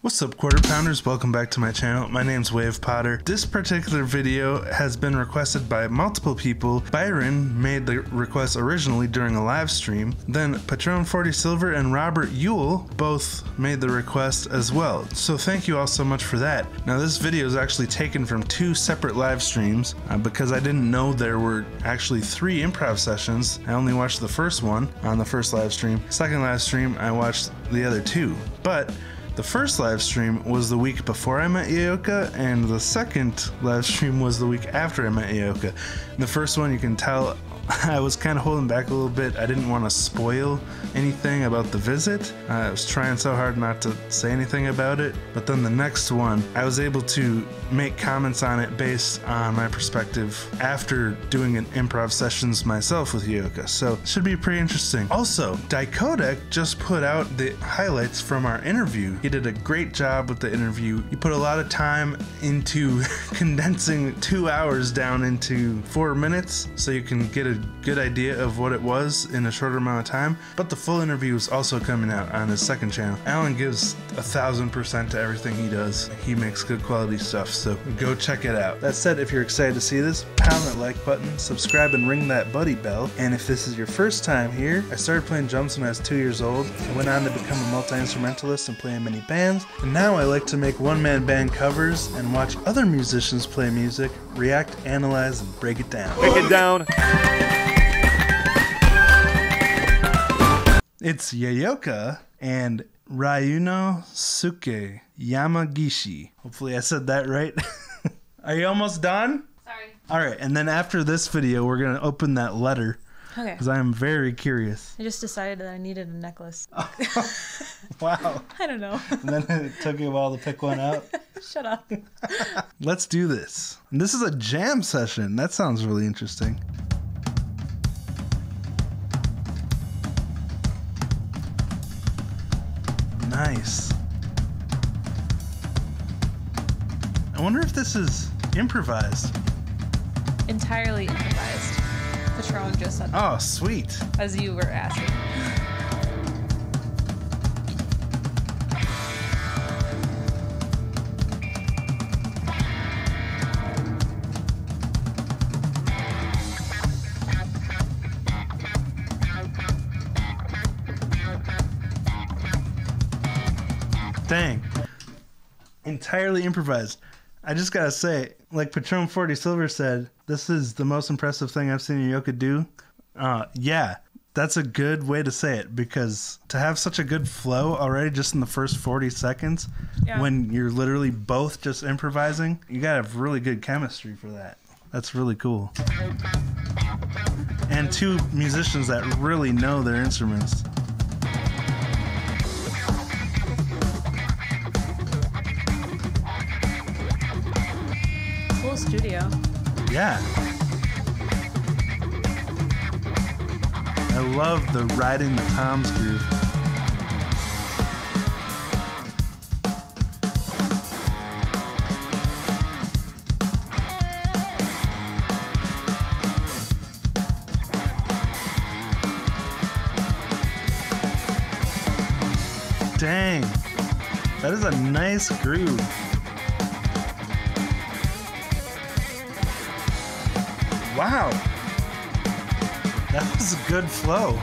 What's up, Quarter Pounders? Welcome back to my channel. My name's Wave Potter. This particular video has been requested by multiple people. Byron made the request originally during a live stream. Then Patron 40 Silver and Robert Ewell both made the request as well. So thank you all so much for that. Now this video is actually taken from two separate live streams because I didn't know there were actually 3 improv sessions. I only watched the first one on the first live stream. Second live stream, I watched the other 2. But the first live stream was the week before I met Yoyoka, and the second live stream was the week after I met Yoyoka. The first one, you can tell I was kind of holding back a little bit. I didn't want to spoil anything about the visit. I was trying so hard not to say anything about it. But then the next one, I was able to make comments on it based on my perspective after doing an improv sessions myself with Yoyoka. So it should be pretty interesting. Also, Dicodec just put out the highlights from our interview. He did a great job with the interview. He put a lot of time into condensing 2 hours down into 4 minutes so you can get a good idea of what it was in a shorter amount of time. But the full interview is also coming out on his second channel. Alan gives 1000% to everything he does. He makes good quality stuff, so go check it out. That said, if you're excited to see this, pound that like button, subscribe, and ring that buddy bell. And if this is your first time here, I started playing drums when I was 2 years old. I went on to become a multi-instrumentalist and play in many bands. And now I like to make one-man band covers and watch other musicians play music, react, analyze, and break it down. Break it down. It's Yoyoka and Ryunosuke Yamagishi. Hopefully I said that right. Are you almost done? Sorry. Alright, and then after this video, we're going to open that letter. Okay. Because I am very curious. I just decided that I needed a necklace. Wow. I don't know. And then it took you a while to pick one out. Shut up. Let's do this. And this is a jam session. That sounds really interesting. Nice. I wonder if this is improvised. Entirely improvised. Patron just said that, Oh, sweet. as you were asking. Dang. Entirely improvised. I just gotta say, like Patron 40 Silver said, this is the most impressive thing I've seen Yoyoka do. Yeah, that's a good way to say it, because to have such a good flow already just in the first 40 seconds, when you're literally both just improvising, you gotta have really good chemistry for that. That's really cool. And 2 musicians that really know their instruments. Cool studio. Yeah. I love the riding the toms groove. Dang. That is a nice groove. Wow, that was a good flow.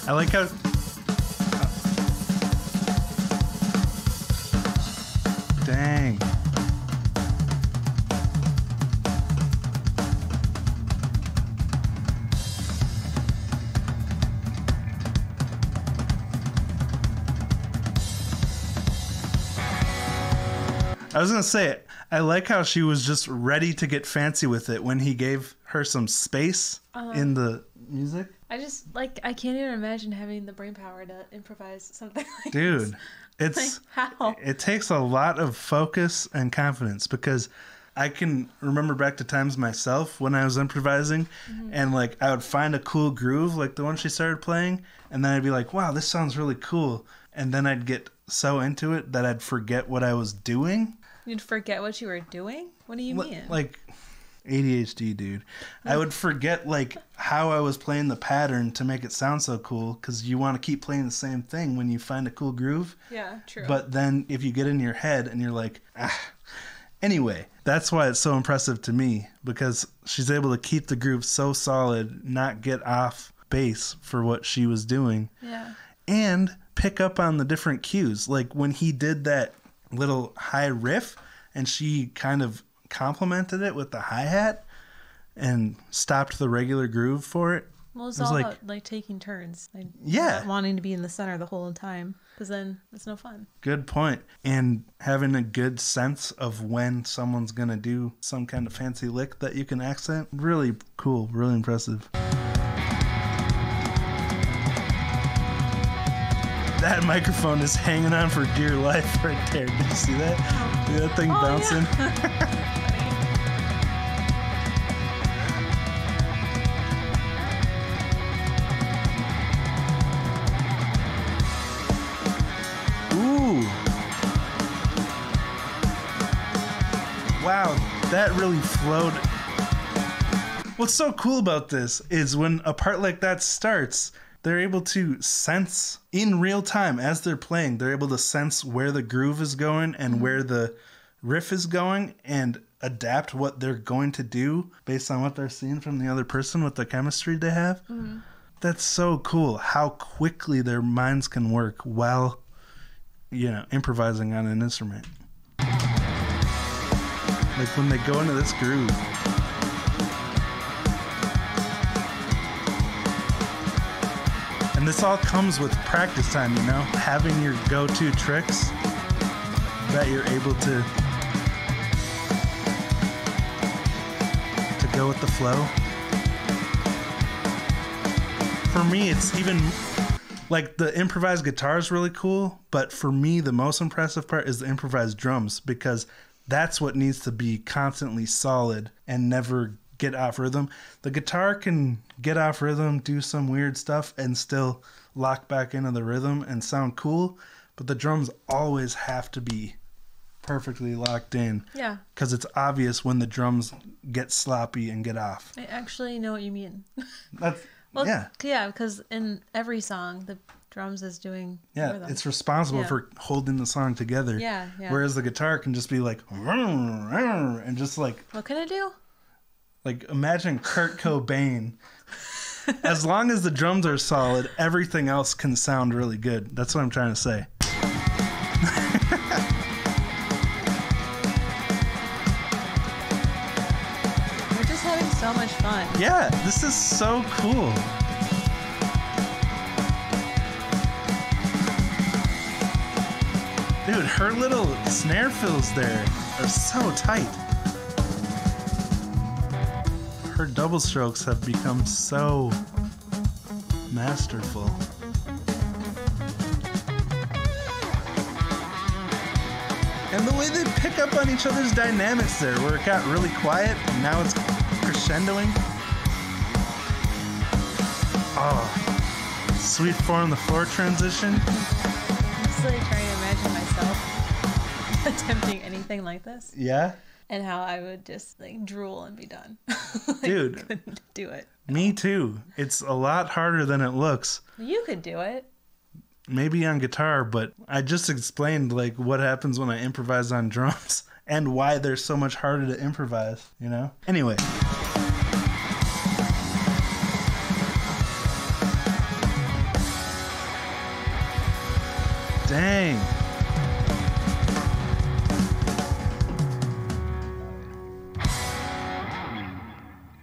I like how... Dang. I was gonna say it. I like how she was just ready to get fancy with it when he gave her some space in the music. I just, like, I can't even imagine having the brain power to improvise something like Dude, this. it's Like, how? it takes a lot of focus and confidence, because I can remember back to times myself when I was improvising, and like I would find a cool groove like the one she started playing, and then I'd be like, wow, this sounds really cool. And then I'd get so into it that I'd forget what I was doing. You'd forget what you were doing? What do you mean? Like ADHD, dude. I would forget like how I was playing the pattern to make it sound so cool, because you want to keep playing the same thing when you find a cool groove. Yeah, true. But then if you get in your head and you're like, ah. Anyway, that's why it's so impressive to me, because she's able to keep the groove so solid, not get off base for what she was doing. Yeah. And pick up on the different cues. Like when he did that little high riff and she kind of complemented it with the hi-hat and stopped the regular groove for it. Well, it's all like, about like taking turns. Like, yeah. not wanting to be in the center the whole time, because then it's no fun. Good point. And having a good sense of when someone's going to do some kind of fancy lick that you can accent. Really cool. Really impressive. That microphone is hanging on for dear life right there. Did you see that? See that thing bouncing? Yeah. Ooh. Wow, that really flowed. What's so cool about this is when a part like that starts, they're able to sense in real time as they're playing. They're able to sense where the groove is going and where the riff is going and adapt what they're going to do based on what they're seeing from the other person with the chemistry they have. That's so cool how quickly their minds can work while, you know, improvising on an instrument. Like when they go into this groove. And this all comes with practice time, you know? Having your go-to tricks that you're able to go with the flow. For me, it's even like the improvised guitar is really cool, but for me, the most impressive part is the improvised drums, because that's what needs to be constantly solid and never get off rhythm. The guitar can get off rhythm, do some weird stuff, and still lock back into the rhythm and sound cool, but the drums always have to be perfectly locked in. Yeah. Because it's obvious when the drums get sloppy and get off. I actually know what you mean. That's Well, yeah. Yeah, because in every song, the drums is doing Yeah, rhythm. it's responsible for holding the song together. Yeah, yeah. Whereas the guitar can just be like, and just like, What can it do? like imagine Kurt Cobain. As long as the drums are solid, everything else can sound really good. That's what I'm trying to say. We're just having so much fun. Yeah, this is so cool. Dude, her little snare fills there are so tight. Her double strokes have become so masterful. And the way they pick up on each other's dynamics there, where it got really quiet and now it's crescendoing. Oh, sweet 4 on the floor transition. I'm just like trying to imagine myself attempting anything like this. Yeah. And how I would just like drool and be done. Like, Dude. couldn't do it. Me too. It's a lot harder than it looks. You could do it. Maybe on guitar, but I just explained like what happens when I improvise on drums and why they're so much harder to improvise, you know? Anyway. Dang.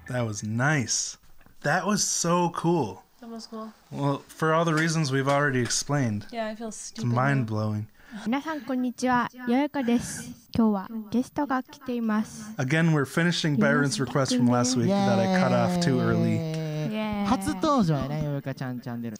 That was nice. That was so cool. That was cool. Well, for all the reasons we've already explained. Yeah, I feel It's stupid. mind-blowing. 皆さんこんにちは、よよかです。今日はゲストが来ています。 Again, we're finishing Byron's request from last week that I cut off too early. ー初登場やね、よよかちゃんチャンネル。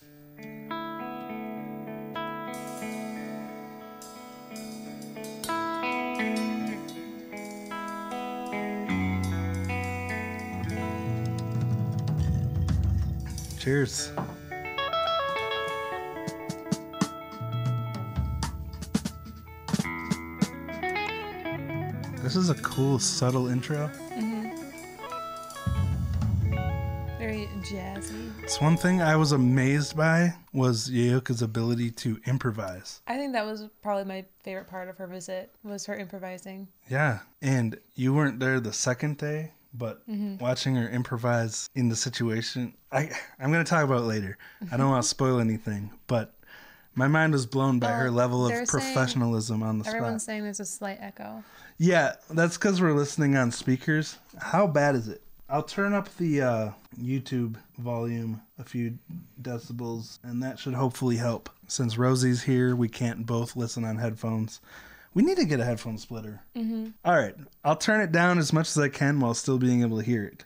Cheers. This is a cool, subtle intro. Very jazzy. It's one thing I was amazed by was Yoyoka's ability to improvise. I think that was probably my favorite part of her visit, was her improvising. Yeah, and you weren't there the second day, but watching her improvise in the situation, I'm going to talk about it later. I don't want to spoil anything, but my mind was blown by her level of professionalism on the spot. Everyone's saying there's a slight echo. Yeah, that's because we're listening on speakers. How bad is it? I'll turn up the YouTube volume a few decibels, and that should hopefully help. Since Rosie's here, we can't both listen on headphones. We need to get a headphone splitter. All right, I'll turn it down as much as I can while still being able to hear it.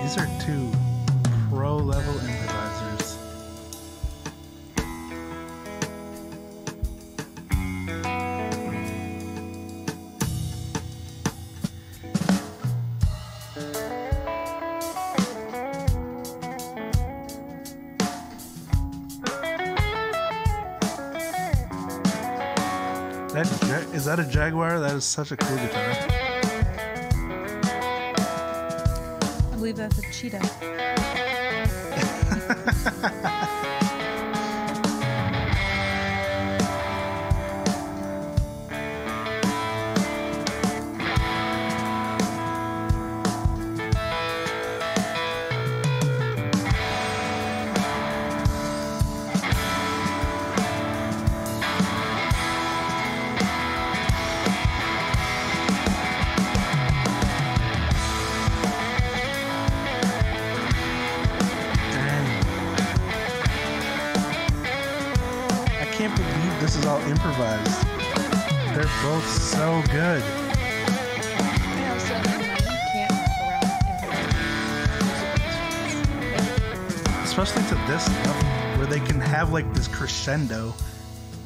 These are two pro-level improvisers. Is that a Jaguar? That is such a cool guitar. I believe that's a cheetah. This is all improvised. They're both so good. Yeah, so you can't around especially to this level, where they can have like this crescendo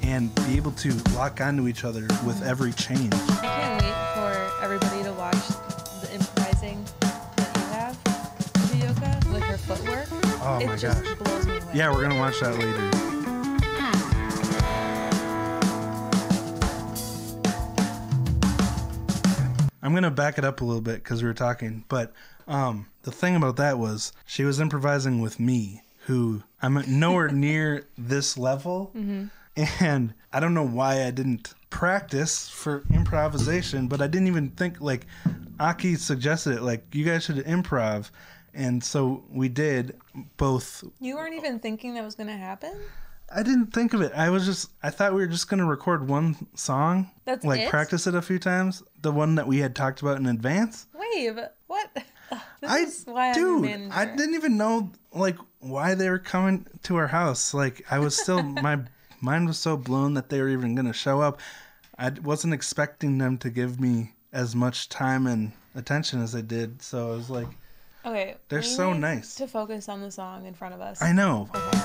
and be able to lock onto each other with every change. I can't wait for everybody to watch the improvising that you have with Yoyoka, with her footwork. Oh my gosh. It just blows me away. Yeah, we're gonna watch that later. I'm going to back it up a little bit because we were talking, but the thing about that was she was improvising with me, who I'm nowhere near this level, and I don't know why I didn't practice for improvisation, but I didn't even think, like, Aki suggested it, like, you guys should improv, and so we did both. You weren't even thinking that was going to happen? I didn't think of it. I thought we were just going to record one song. That's like it? Practice it a few times. The one that we had talked about in advance. Wave, what? This is why I'm your manager. I didn't even know like why they were coming to our house. Like I was still, my mind was so blown that they were even going to show up. I wasn't expecting them to give me as much time and attention as they did. So I was like, okay, they're so nice. To focus on the song in front of us. I know. Okay.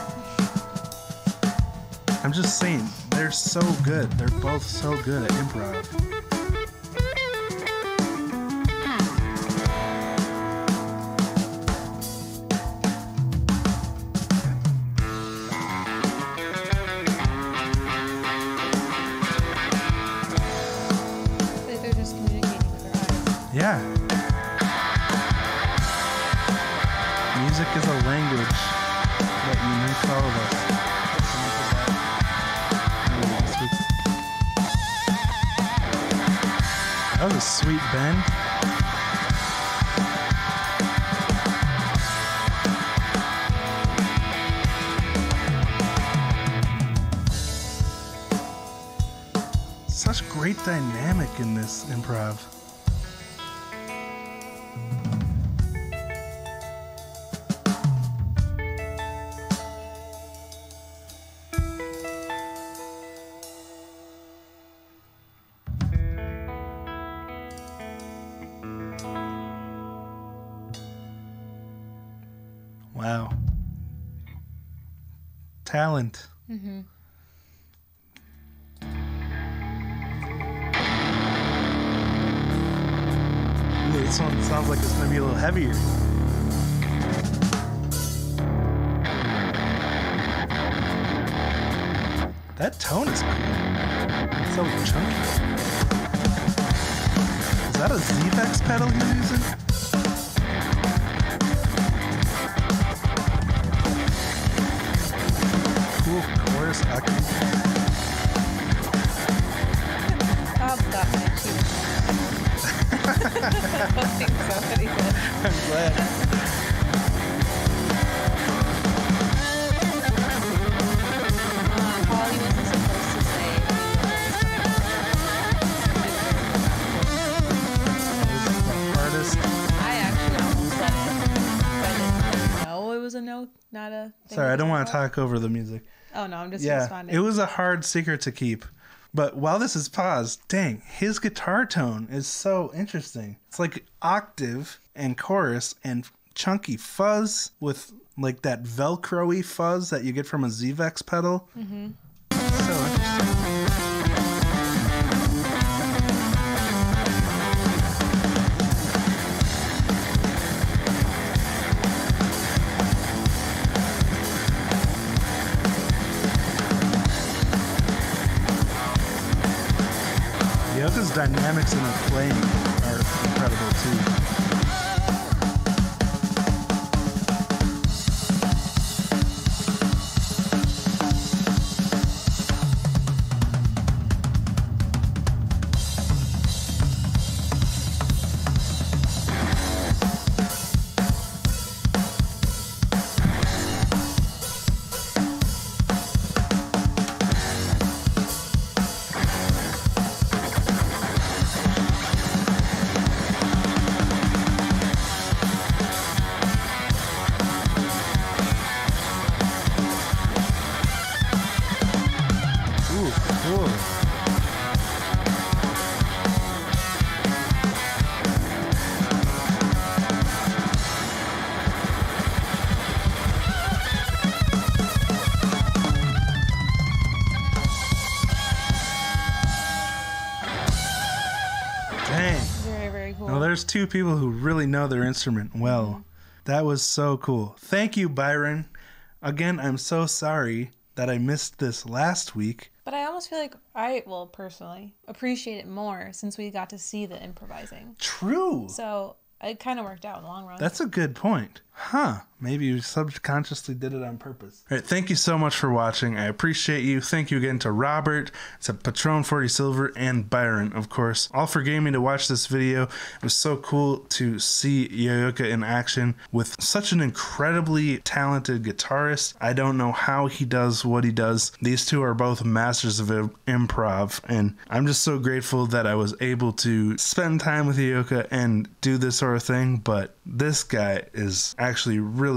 I'm just saying, they're so good. They're both so good at improv. They're just communicating with their eyes. Yeah. Music is a language that unites all of us. That was a sweet bend. Such great dynamic in this improv. Wow. Talent. Mm-hmm. Ooh, this one sounds like it's gonna be a little heavier. That tone is cool. It's so chunky. Is that a Z-Vex pedal you're using? Cool chorus echo. Bob got my cheese. I don't think so, but he did. I'm glad. Holly wasn't supposed to say Artist. I actually almost said it, but I didn't know it was a no, not a thing. Sorry, I don't want to talk over the music. Oh no, I'm just Yeah, responding. it was a hard secret to keep. But while this is paused, dang, his guitar tone is so interesting. It's like octave and chorus and chunky fuzz with like that Velcro-y fuzz that you get from a Z-Vex pedal. Mm-hmm. So interesting. Yoyoka's dynamics in her playing are incredible too. There's two people who really know their instrument well. Mm-hmm. That was so cool. Thank you, Byron. Again, I'm so sorry that I missed this last week. But I almost feel like I will personally appreciate it more since we got to see the improvising. True. So it kind of worked out in the long run. That's a good point. Huh. Maybe you subconsciously did it on purpose. All right, thank you so much for watching. I appreciate you. Thank you again to Robert, to Patron 40 Silver, and Byron, of course. All for getting me to watch this video. It was so cool to see Yoyoka in action with such an incredibly talented guitarist. I don't know how he does what he does. These two are both masters of improv, and I'm just so grateful that I was able to spend time with Yoyoka and do this sort of thing, but this guy is actually really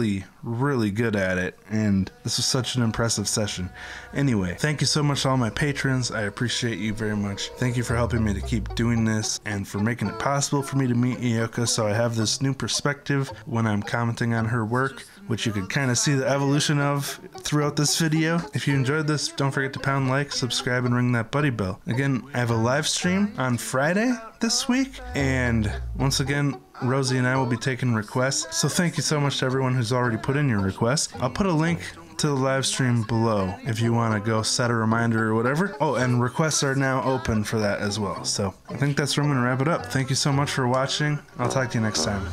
good at it, and this was such an impressive session. Anyway, thank you so much to all my patrons. I appreciate you very much. Thank you for helping me to keep doing this and for making it possible for me to meet Yoyoka, so I have this new perspective when I'm commenting on her work, which you could kind of see the evolution of throughout this video. If you enjoyed this, don't forget to pound like, subscribe, and ring that buddy bell. Again, I have a live stream on Friday this week, and once again, Rosie and I will be taking requests, so thank you so much to everyone who's already put in your requests. I'll put a link to the live stream below if you want to go set a reminder or whatever. Oh, and requests are now open for that as well. So I think that's where I'm going to wrap it up. Thank you so much for watching. I'll talk to you next time.